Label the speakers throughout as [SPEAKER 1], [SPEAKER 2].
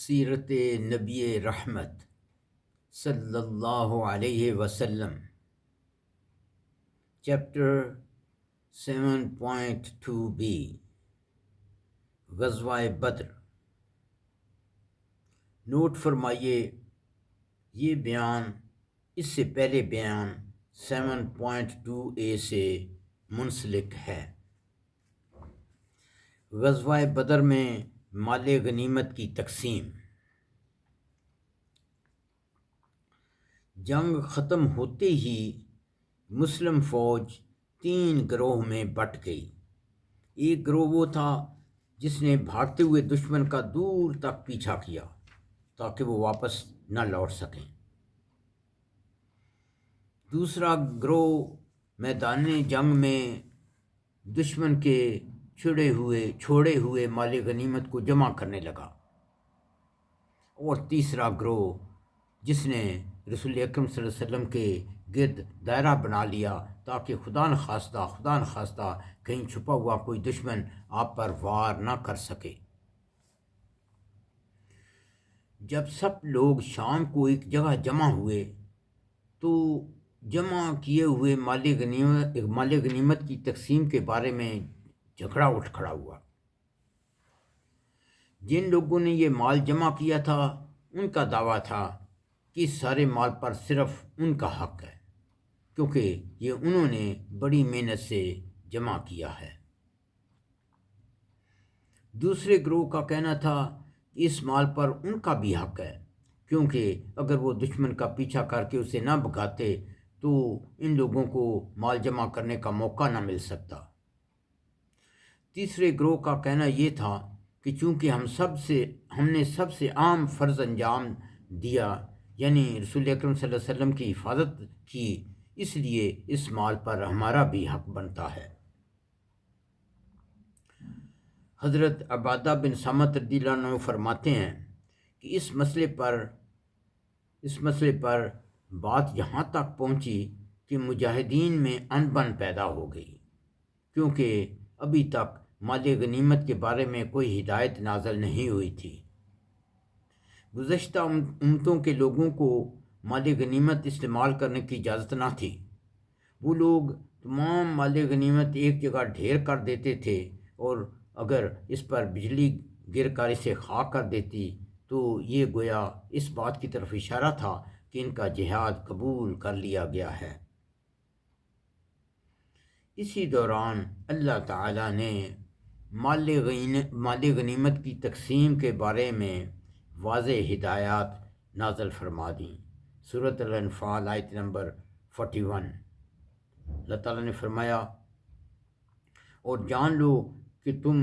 [SPEAKER 1] سیرت نبی رحمت صلی اللہ علیہ وسلم، چیپٹر 7.2b، غزوہ بدر۔ نوٹ فرمائیے، یہ بیان اس سے پہلے بیان 7.2a سے منسلک ہے۔ غزوہ بدر میں مال غنیمت کی تقسیم۔ جنگ ختم ہوتے ہی مسلم فوج 3 گروہ میں بٹ گئی۔ ایک گروہ وہ تھا جس نے بھاگتے ہوئے دشمن کا دور تک پیچھا کیا تاکہ وہ واپس نہ لوٹ سکیں۔ دوسرا گروہ میدان جنگ میں دشمن کے چھوڑے ہوئے مال غنیمت کو جمع کرنے لگا۔ اور تیسرا گروہ جس نے رسول اکرم صلی اللہ علیہ وسلم کے گرد دائرہ بنا لیا تاکہ خدا نخواستہ کہیں چھپا ہوا کوئی دشمن آپ پر وار نہ کر سکے۔ جب سب لوگ شام کو ایک جگہ جمع ہوئے تو جمع کیے ہوئے مال غنیمت کی تقسیم کے بارے میں جھگڑا اٹھ کھڑا ہوا۔ جن لوگوں نے یہ مال جمع کیا تھا ان کا دعویٰ تھا کہ اس سارے مال پر صرف ان کا حق ہے کیونکہ یہ انہوں نے بڑی محنت سے جمع کیا ہے۔ دوسرے گروہ کا کہنا تھا کہ اس مال پر ان کا بھی حق ہے کیونکہ اگر وہ دشمن کا پیچھا کر کے اسے نہ بھگاتے تو ان لوگوں کو مال جمع کرنے کا موقع نہ مل سکتا۔ تیسرے گروہ کا کہنا یہ تھا کہ چونکہ ہم نے سب سے عام فرض انجام دیا، یعنی رسول اکرم صلی اللہ علیہ وسلم کی حفاظت کی، اس لیے اس مال پر ہمارا بھی حق بنتا ہے۔ حضرت عبادہ بن صامت رضی اللہ عنہ فرماتے ہیں کہ اس مسئلے پر بات یہاں تک پہنچی کہ مجاہدین میں انبن پیدا ہو گئی، کیونکہ ابھی تک مال غنیمت کے بارے میں کوئی ہدایت نازل نہیں ہوئی تھی۔ گزشتہ امتوں کے لوگوں کو مال غنیمت استعمال کرنے کی اجازت نہ تھی۔ وہ لوگ تمام مال غنیمت ایک جگہ ڈھیر کر دیتے تھے اور اگر اس پر بجلی گر کر اسے خاک کر دیتی تو یہ گویا اس بات کی طرف اشارہ تھا کہ ان کا جہاد قبول کر لیا گیا ہے۔ اسی دوران اللہ تعالیٰ نے مال غنیمت کی تقسیم کے بارے میں واضح ہدایات نازل فرما دیں۔ سورۃ الانفال آیت نمبر 41۔ اللہ تعالیٰ نے فرمایا، اور جان لو کہ تم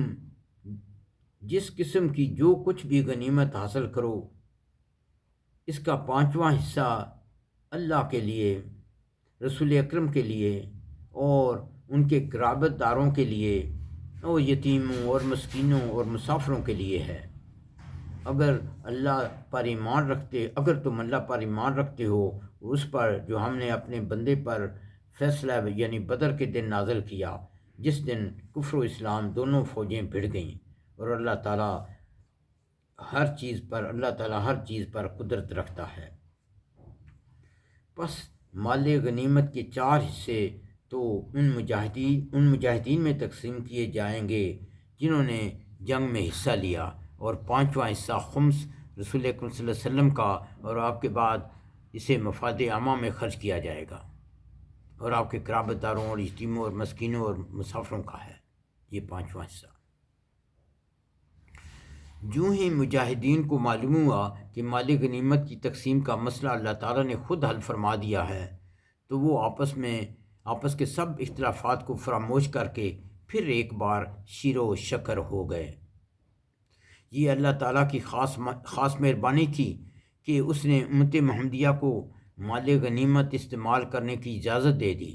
[SPEAKER 1] جس قسم کی جو کچھ بھی غنیمت حاصل کرو اس کا 5واں حصہ اللہ کے لیے، رسول اکرم کے لیے اور ان کے قرابت داروں کے لیے اور یتیموں اور مسکینوں اور مسافروں کے لیے ہے۔ اگر تم اللہ پر ایمان رکھتے ہو، اس پر جو ہم نے اپنے بندے پر فیصلہ یعنی بدر کے دن نازل کیا، جس دن کفر و اسلام دونوں فوجیں بھڑ گئیں، اور اللہ تعالیٰ ہر چیز پر قدرت رکھتا ہے۔ پس مال غنیمت کے 4 حصے تو ان مجاہدین میں تقسیم کیے جائیں گے جنہوں نے جنگ میں حصہ لیا، اور 5واں حصہ خمس رسول اکرم صلی اللہ علیہ وسلم کا، اور آپ کے بعد اسے مفاد عامہ میں خرچ کیا جائے گا، اور آپ کے قرابت داروں اور یتیموں اور مسکینوں اور مسافروں کا ہے یہ 5واں حصہ۔ جو ہی مجاہدین کو معلوم ہوا کہ مال غنیمت کی تقسیم کا مسئلہ اللہ تعالیٰ نے خود حل فرما دیا ہے تو وہ آپس کے سب اختلافات کو فراموش کر کے پھر ایک بار شیر و شکر ہو گئے۔ یہ اللہ تعالیٰ کی خاص مہربانی تھی کہ اس نے امت محمدیہ کو مال غنیمت استعمال کرنے کی اجازت دے دی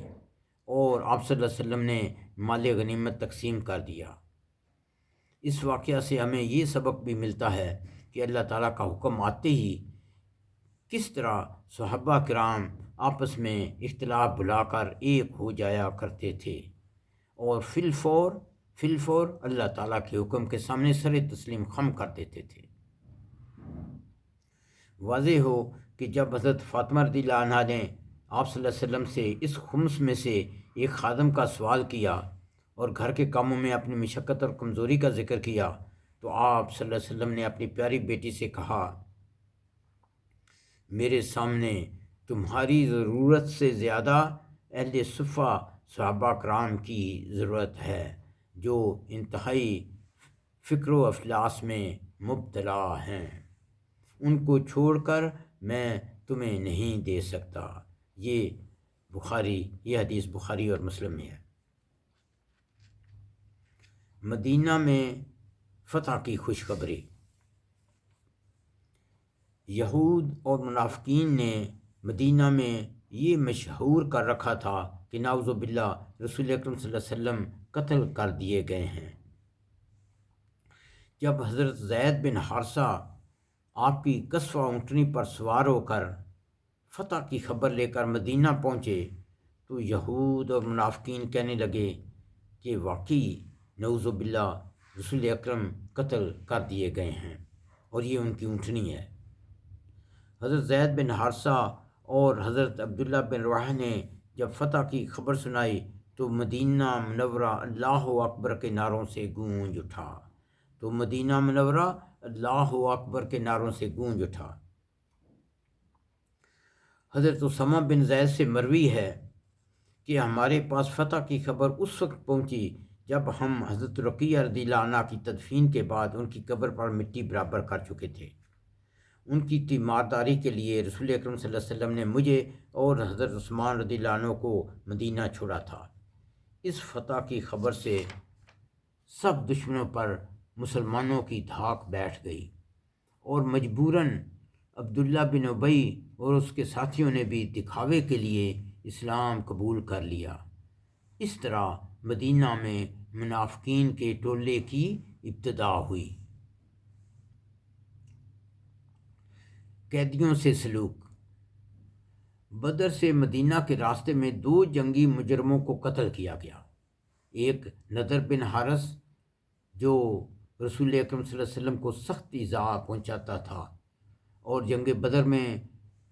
[SPEAKER 1] اور آپ صلی اللہ علیہ وسلم نے مال غنیمت تقسیم کر دیا۔ اس واقعہ سے ہمیں یہ سبق بھی ملتا ہے کہ اللہ تعالیٰ کا حکم آتے ہی کس طرح صحابہ کرام آپس میں اختلاف بھلا کر ایک ہو جایا کرتے تھے اور فی الفور اللہ تعالیٰ کے حکم کے سامنے سر تسلیم خم کر دیتے تھے۔ واضح ہو کہ جب حضرت فاطمہ رضی اللہ عنہا نے آپ صلی اللہ علیہ وسلم سے اس خمس میں سے ایک خادم کا سوال کیا اور گھر کے کاموں میں اپنی مشقت اور کمزوری کا ذکر کیا، تو آپ صلی اللہ علیہ وسلم نے اپنی پیاری بیٹی سے کہا، میرے سامنے تمہاری ضرورت سے زیادہ اہل صفہ صحابہ کرام کی ضرورت ہے، جو انتہائی فکر و افلاس میں مبتلا ہیں، ان کو چھوڑ کر میں تمہیں نہیں دے سکتا۔ یہ حدیث بخاری اور مسلم میں ہے۔ مدینہ میں فتح کی خوشخبری۔ یہود اور منافقین نے مدینہ میں یہ مشہور کر رکھا تھا کہ نعوذ باللہ رسول اکرم صلی اللہ علیہ وسلم قتل کر دیے گئے ہیں۔ جب حضرت زید بن حارثہ آپ کی قصوہ اونٹنی پر سوار ہو کر فتح کی خبر لے کر مدینہ پہنچے تو یہود اور منافقین کہنے لگے کہ واقعی نعوذ باللہ رسول اکرم قتل کر دیے گئے ہیں اور یہ ان کی اونٹنی ہے۔ حضرت زید بن حارثہ اور حضرت عبداللہ بن رواحہ نے جب فتح کی خبر سنائی تو مدینہ منورہ اللہ اکبر کے نعروں سے گونج اٹھا۔ حضرت اسامہ بن زید سے مروی ہے کہ ہمارے پاس فتح کی خبر اس وقت پہنچی جب ہم حضرت رقیہ رضی اللہ عنہ کی تدفین کے بعد ان کی قبر پر مٹی برابر کر چکے تھے۔ ان کی تیمارداری کے لیے رسول اکرم صلی اللہ علیہ وسلم نے مجھے اور حضرت عثمان رضی اللہ عنہ کو مدینہ چھوڑا تھا۔ اس فتح کی خبر سے سب دشمنوں پر مسلمانوں کی دھاک بیٹھ گئی اور مجبوراً عبداللہ بن ابی اور اس کے ساتھیوں نے بھی دکھاوے کے لیے اسلام قبول کر لیا۔ اس طرح مدینہ میں منافقین کے ٹولے کی ابتدا ہوئی۔ قیدیوں سے سلوک۔ بدر سے مدینہ کے راستے میں 2 جنگی مجرموں کو قتل کیا گیا۔ ایک نضر بن حارث جو رسول اکرم صلی اللہ علیہ وسلم کو سخت ایذا پہنچاتا تھا اور جنگ بدر میں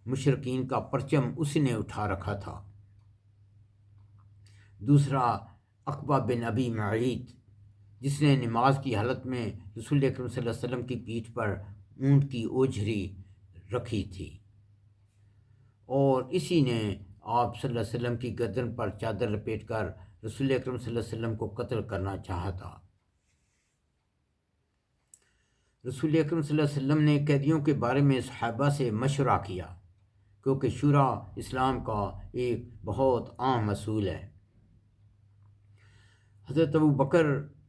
[SPEAKER 1] مشرکین کا پرچم اسی نے اٹھا رکھا تھا۔ دوسرا عقبہ بن ابی معیط جس نے نماز کی حالت میں رسول اکرم صلی اللہ علیہ وسلم کی پیٹھ پر اونٹ کی اوجھری رکھی تھی اور اسی نے آپ صلی اللہ علیہ وسلم کی گردن پر چادر لپیٹ کر رسول اکرم صلی اللہ علیہ وسلم کو قتل کرنا چاہا تھا۔ رسول اکرم صلی اللہ علیہ وسلم نے قیدیوں کے بارے میں صحابہ سے مشورہ کیا، کیونکہ شورا اسلام کا ایک بہت عام اصول ہے۔ حضرت ابو بکر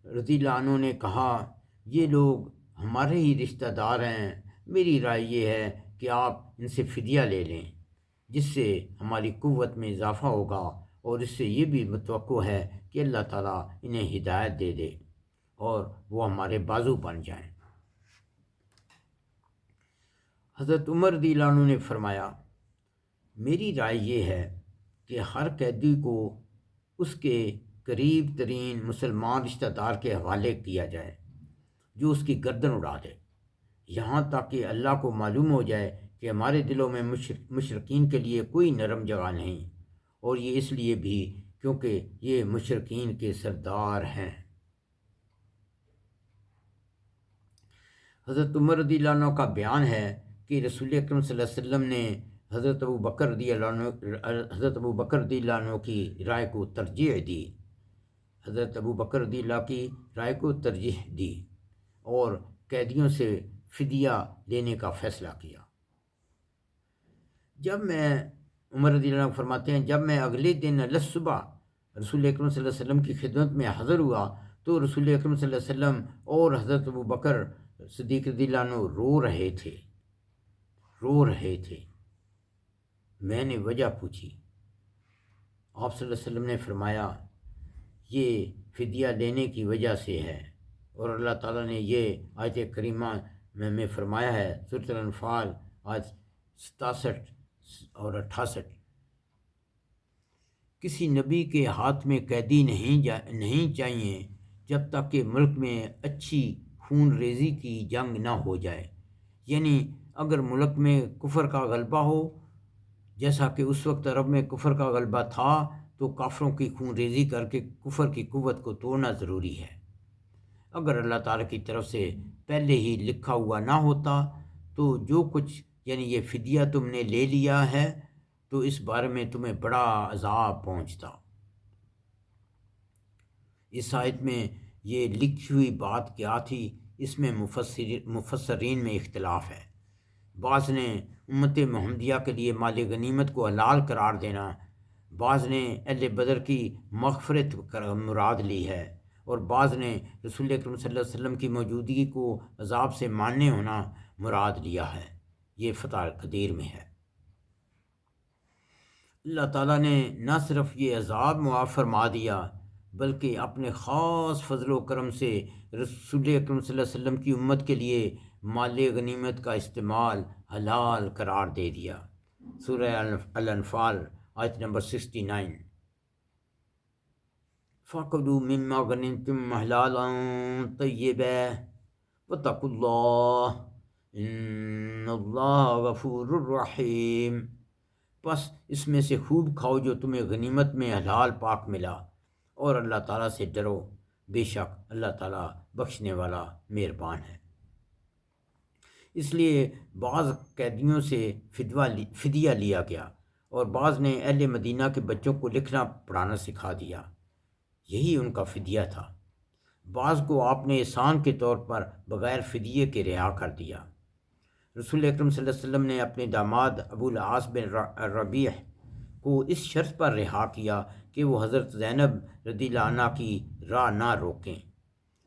[SPEAKER 1] رضی اللہ عنہ نے کہا، یہ لوگ ہمارے ہی رشتہ دار ہیں، میری رائے یہ ہے کہ آپ ان سے فدیہ لے لیں، جس سے ہماری قوت میں اضافہ ہوگا اور اس سے یہ بھی متوقع ہے کہ اللہ تعالیٰ انہیں ہدایت دے دے اور وہ ہمارے بازو بن جائیں۔ حضرت عمر رضی اللہ عنہ نے فرمایا، میری رائے یہ ہے کہ ہر قیدی کو اس کے قریب ترین مسلمان رشتہ دار کے حوالے کیا جائے جو اس کی گردن اڑا دے، یہاں تک کہ اللہ کو معلوم ہو جائے کہ ہمارے دلوں میں مشرکین کے لیے کوئی نرم جگہ نہیں، اور یہ اس لیے بھی کیونکہ یہ مشرکین کے سردار ہیں۔ حضرت عمر رضی اللہ عنہ کا بیان ہے کہ رسول اکرم صلی اللہ علیہ وسلم نے حضرت ابو بکر رضی اللہ عنہ کی رائے کو ترجیح دی، حضرت ابو بکر رضی اللہ کی رائے کو ترجیح دی اور قیدیوں سے فدیہ لینے کا فیصلہ کیا۔ عمر رضی اللہ عنہ فرماتے ہیں، جب میں اگلے دن صبح رسول اکرم صلی اللہ علیہ وسلم کی خدمت میں حاضر ہوا تو رسول اکرم صلی اللہ علیہ وسلم اور حضرت ابو بکر صدیق رضی اللہ عنہ رو رہے تھے۔ میں نے وجہ پوچھی، آپ صلی اللہ علیہ وسلم نے فرمایا، یہ فدیہ لینے کی وجہ سے ہے، اور اللہ تعالیٰ نے یہ آیت کریمہ میں فرمایا ہے، سورۃ الانفال آیت 67 اور 68، کسی نبی کے ہاتھ میں قیدی نہیں چاہیے جب تک کہ ملک میں اچھی خون ریزی کی جنگ نہ ہو جائے، یعنی اگر ملک میں کفر کا غلبہ ہو، جیسا کہ اس وقت عرب میں کفر کا غلبہ تھا، تو کافروں کی خون ریزی کر کے کفر کی قوت کو توڑنا ضروری ہے۔ اگر اللہ تعالیٰ کی طرف سے پہلے ہی لکھا ہوا نہ ہوتا تو جو کچھ یعنی یہ فدیہ تم نے لے لیا ہے تو اس بارے میں تمہیں بڑا عذاب پہنچتا۔ اس آیت میں یہ لکھی ہوئی بات کیا تھی، اس میں مفسرین میں اختلاف ہے۔ بعض نے امت محمدیہ کے لیے مال غنیمت کو حلال قرار دینا، بعض نے اہل بدر کی مغفرت مراد لی ہے، اور بعض نے رسول اکرم صلی اللہ علیہ وسلم کی موجودگی کو عذاب سے ماننے ہونا مراد لیا ہے۔ یہ فتح قدیر میں ہے۔ اللہ تعالیٰ نے نہ صرف یہ عذاب معاف فرما دیا بلکہ اپنے خاص فضل و کرم سے رسول اکرم صلی اللہ علیہ وسلم کی امت کے لیے مال غنیمت کا استعمال حلال قرار دے دیا۔ سورہ الانفال آیت نمبر 69۔ فَكُلُوا مِمَّا غَنِمْتُمْ حَلَالًا طَيِّبًا وَاتَّقُوا اللَّهَ إِنَّ اللَّهَ غَفُورٌ رَحِيمٌ۔ بس اس میں سے خوب کھاؤ جو تمہیں غنیمت میں حلال پاک ملا، اور اللہ تعالیٰ سے ڈرو، بے شک اللہ تعالیٰ بخشنے والا مہربان ہے۔ اس لیے بعض قیدیوں سے فدیہ لیا گیا، اور بعض نے اہل مدینہ کے بچوں کو لکھنا پڑھانا سکھا دیا، یہی ان کا فدیہ تھا۔ بعض کو آپ نے احسان کے طور پر بغیر فدیے کے رہا کر دیا۔ رسول اکرم صلی اللہ علیہ وسلم نے اپنے داماد ابو العاص بن ربیع کو اس شرط پر رہا کیا کہ وہ حضرت زینب رضی اللہ عنہ کی راہ نہ روکیں۔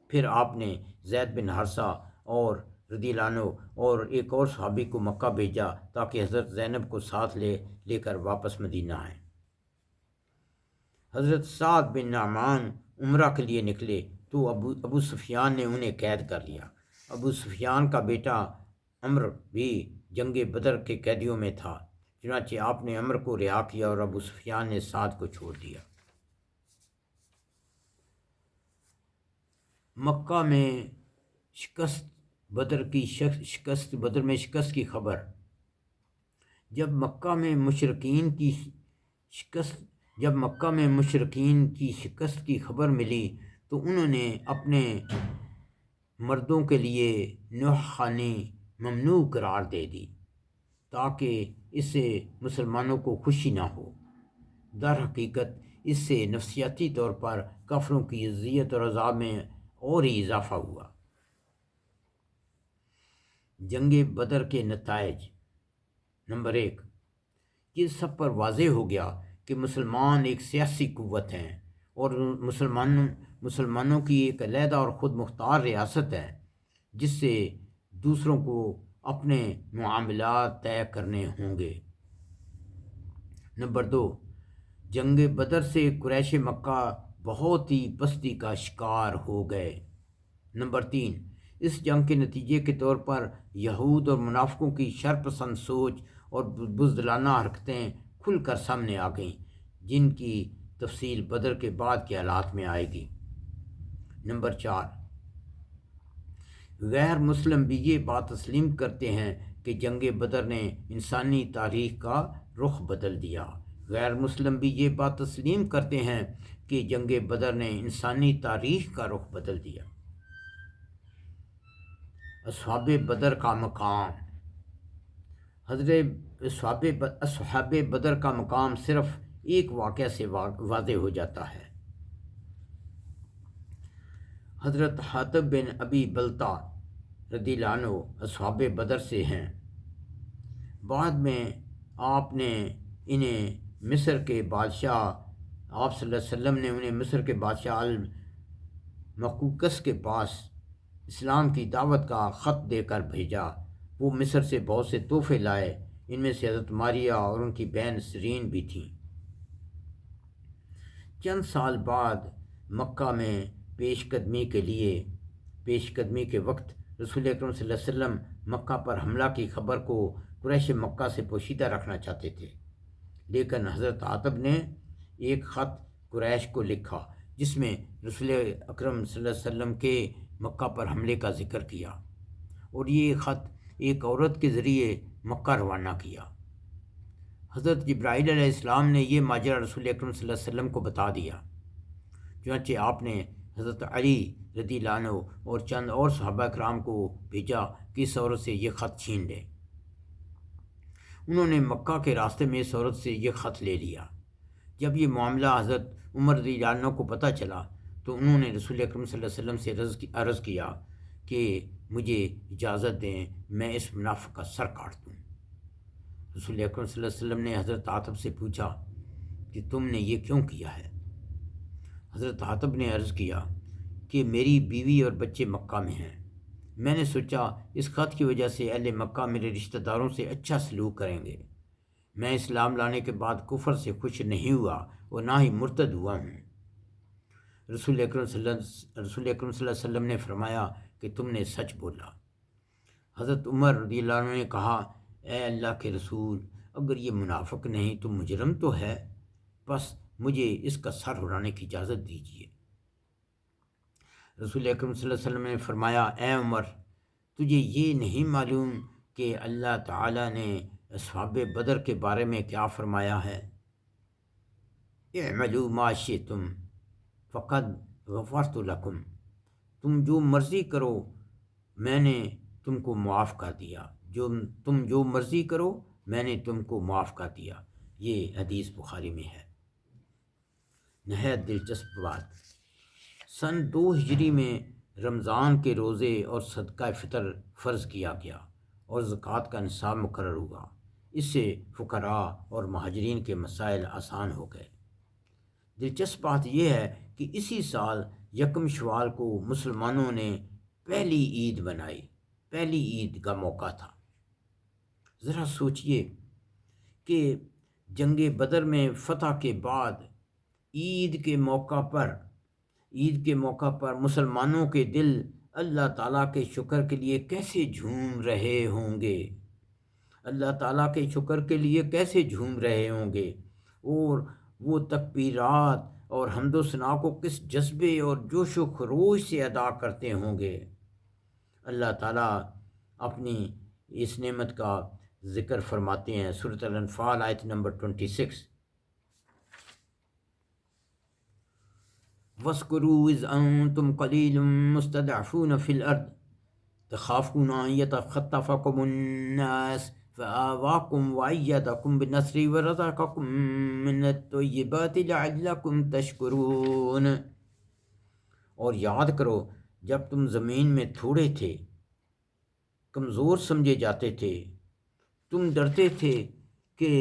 [SPEAKER 1] پھر آپ نے زید بن حارثہ اور رضی اللہ عنہ اور ایک اور صحابی کو مکہ بھیجا تاکہ حضرت زینب کو ساتھ لے کر واپس مدینہ آئیں۔ حضرت سعد بن نعمان عمرہ کے لیے نکلے تو ابو سفیان نے انہیں قید کر لیا۔ ابو سفیان کا بیٹا عمر بھی جنگ بدر کے قیدیوں میں تھا، چنانچہ آپ نے عمر کو رہا کیا اور ابو سفیان نے سعد کو چھوڑ دیا۔ مکہ میں بدر میں شکست کی خبر۔ جب مکہ میں مشرکین کی شکست کی خبر ملی تو انہوں نے اپنے مردوں کے لیے نوح خوانی ممنوع قرار دے دی تاکہ اس سے مسلمانوں کو خوشی نہ ہو۔ در حقیقت اس سے نفسیاتی طور پر کافروں کی اذیت اور عذاب میں اور ہی اضافہ ہوا۔ جنگ بدر کے نتائج۔ نمبر 1، یہ سب پر واضح ہو گیا کہ مسلمان ایک سیاسی قوت ہیں اور مسلمانوں کی ایک علیحدہ اور خود مختار ریاست ہے جس سے دوسروں کو اپنے معاملات طے کرنے ہوں گے۔ نمبر 2، جنگ بدر سے قریش مکہ بہت ہی پستی کا شکار ہو گئے۔ نمبر 3، اس جنگ کے نتیجے کے طور پر یہود اور منافقوں کی شرپسند سوچ اور بزدلانہ حرکتیں کھل کر سامنے آ گئیں، جن کی تفصیل بدر کے بعد کے حالات میں آئے گی۔ نمبر 4، غیر مسلم بھی یہ بات تسلیم کرتے ہیں کہ جنگ بدر نے انسانی تاریخ کا رخ بدل دیا۔ غیر مسلم بھی یہ بات تسلیم کرتے ہیں کہ جنگ بدر نے انسانی تاریخ کا رخ بدل دیا۔ اصحاب بدر کا مقام۔ اصحاب بدر کا مقام صرف ایک واقعہ سے واضح ہو جاتا ہے۔ حضرت حاتب بن ابی بلتع رضی اللہ عنہ اصحاب بدر سے ہیں۔ بعد میں آپ نے انہیں مصر کے بادشاہ آپ صلی اللہ علیہ وسلم نے انہیں مصر کے بادشاہ المقوقس کے پاس اسلام کی دعوت کا خط دے کر بھیجا۔ وہ مصر سے بہت سے تحفے لائے، ان میں سے حضرت ماریہ اور ان کی بہن سرین بھی تھیں۔ چند سال بعد مکہ میں پیش قدمی کے وقت رسول اکرم صلی اللہ علیہ وسلم مکہ پر حملہ کی خبر کو قریش مکہ سے پوشیدہ رکھنا چاہتے تھے، لیکن حضرت عاتب نے ایک خط قریش کو لکھا جس میں رسول اکرم صلی اللہ علیہ وسلم کے مکہ پر حملے کا ذکر کیا، اور یہ خط ایک عورت کے ذریعے مکہ روانہ کیا۔ حضرت جبرائیل علیہ السلام نے یہ ماجرا رسول اکرم صلی اللہ علیہ وسلم کو بتا دیا۔ چنانچہ آپ نے حضرت علی رضی اللہ عنہ اور چند اور صحابہ کرام کو بھیجا کہ اس عورت سے یہ خط چھین لیں۔ انہوں نے مکہ کے راستے میں اس عورت سے یہ خط لے لیا۔ جب یہ معاملہ حضرت عمر رضی اللہ عنہ کو پتہ چلا تو انہوں نے رسول اکرم صلی اللہ علیہ وسلم سے عرض کیا کہ مجھے اجازت دیں میں اس منافق کا سر کاٹ دوں۔ رسول اکرم صلی اللہ علیہ وسلم نے حضرت عاطب سے پوچھا کہ تم نے یہ کیوں کیا ہے؟ حضرت عاطب نے عرض کیا کہ میری بیوی اور بچے مکہ میں ہیں، میں نے سوچا اس خط کی وجہ سے اہل مکہ میرے رشتہ داروں سے اچھا سلوک کریں گے۔ میں اسلام لانے کے بعد کفر سے خوش نہیں ہوا اور نہ ہی مرتد ہوا ہوں۔ رسول اکرم صلی اللہ علیہ وسلم نے فرمایا کہ تم نے سچ بولا۔ حضرت عمر رضی اللہ عنہ نے کہا اے اللہ کے رسول، اگر یہ منافق نہیں تو مجرم تو ہے، بس مجھے اس کا سر اڑانے کی اجازت دیجیے۔ رسول اکرم صلی اللہ علیہ وسلم نے فرمایا اے عمر، تجھے یہ نہیں معلوم کہ اللہ تعالیٰ نے اصحاب بدر کے بارے میں کیا فرمایا ہے؟ اعملوا ما شئتم فقد غفرت لکم، تم جو مرضی کرو میں نے تم کو معاف کر دیا، تم جو مرضی کرو میں نے تم کو معاف کر دیا۔ یہ حدیث بخاری میں ہے۔ نہایت دلچسپ بات، سن 2 ہجری میں رمضان کے روزے اور صدقہ فطر فرض کیا گیا اور زکوٰۃ کا نصاب مقرر ہوا۔ اس سے فقراء اور مہاجرین کے مسائل آسان ہو گئے۔ دلچسپ بات یہ ہے کہ اسی سال 1 شوال کو مسلمانوں نے پہلی عید بنائی۔ پہلی عید کا موقع تھا۔ ذرا سوچئے کہ جنگ بدر میں فتح کے بعد عید کے موقع پر مسلمانوں کے دل اللہ تعالیٰ کے شکر کے لیے کیسے جھوم رہے ہوں گے، اللہ تعالیٰ کے شکر کے لیے کیسے جھوم رہے ہوں گے، اور وہ تکبیرات اور حمد و ثنا کو کس جذبے اور جوش و خروش سے ادا کرتے ہوں گے۔ اللہ تعالیٰ اپنی اس نعمت کا ذکر فرماتے ہیں سورۃ الانفال آیت نمبر 26، وَاذْكُرُوا إِذْ أَنْتُمْ قَلِيلٌ مُسْتَضْعَفُونَ فِي الْأَرْضِ تَخَافُونَ أَنْ يَتَخَطَّفَكُمُ النَّاسُ فَآوَاكُمْ وَأَيَّدَكُمْ بِنَصْرِهِ وَرَزَقَكُمْ مِنَ الطَّيِّبَاتِ لَعَلَّكُمْ تَشْكُرُونَ۔ اور یاد کرو جب تم زمین میں تھوڑے تھے، کمزور سمجھے جاتے تھے، تم ڈرتے تھے کہ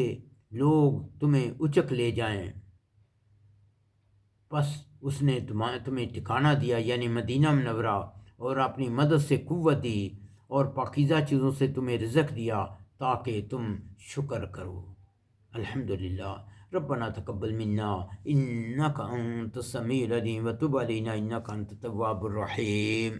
[SPEAKER 1] لوگ تمہیں اچک لے جائیں، بس اس نے تمہیں ٹھکانہ دیا یعنی مدینہ منورہ، اور اپنی مدد سے قوت دی اور پاکیزہ چیزوں سے تمہیں رزق دیا تاکہ تم شکر کرو۔ الحمدللہ ربنا تقبل منا انک انت السمیع العلیم وتب علینا انک انت التواب الرحیم۔